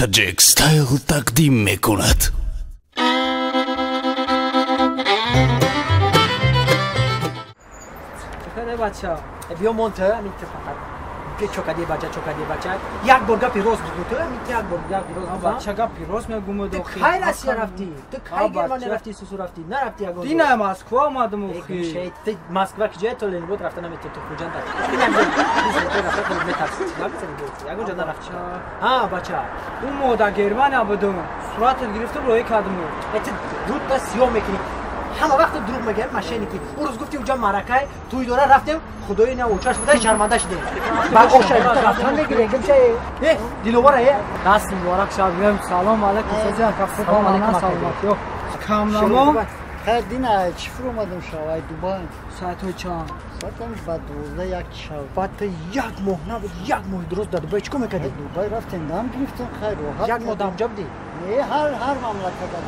Montagex Style تقدیم میکند. چطوره بچه‌ها؟ بیا مونته همین که فقط چوکادی بچه یک برگا پیروز بود تو همین یک برگا پیروز بود بچه‌ها پیروز میگم دو خیر آسیا رفتی تو خیر گرمان رفتی سوسو رفتی نرفتی اگه دینا مسکو اومدم خیلی شیت مسکو که جای تو لین بود رفتن هم تو خوجان داد اینم تو رفت تو متافیزیک نمی‌تونی اگه جدا رفت ها بچه اون مودا گرمان بودم صورت گرفتم روی کادم ات دود تا سیو میکنی همه وقت دروغ میگه ماشینی که اون روز گفتی اونجا معرکه توی دوره رفتیم خدای نه اوچاش بوده شرمنده شدیم با اوشا رفتن میگیره گمشه دیلواره دست مبارک شب میگم سلام علیکم سجا کافه سلام علیکم سلامتی کامنامو خیر دینا چفر اومدم شوای دوبای ساعت چند ساعتم بعد 12 یک شب بعد یک ماه نبود یک ماه درست داد دوبای چیکار میکردی دوبای رفتم دام گرفتم خیر راحت یک ماه دام جاب دی نه هر مملکت داد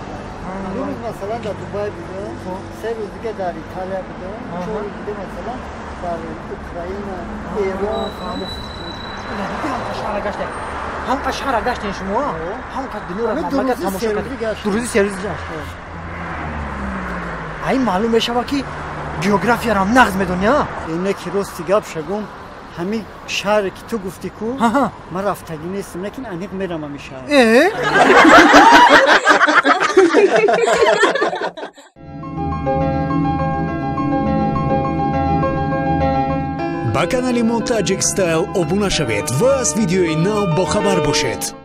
دو روز مثلا در دوبای بودم سه روز دیگه در ایتالیا بودم چهار روز دیگه مثلا در اوکراین ایران هم قشهر گشتین شما هم که دنیا رو مملکت تماشا کردی دو روزی سرویس گشت این معلوم میشه که جغرافیا را نقض میدونی ها اینه که راستی گپ شگم همین شهر که تو گفتی کو من رفتگی نیستم لیکن انیق میرم همین شهر با کانال Montagex Style обуна шавед ва аз видеои нав бохабар бошед.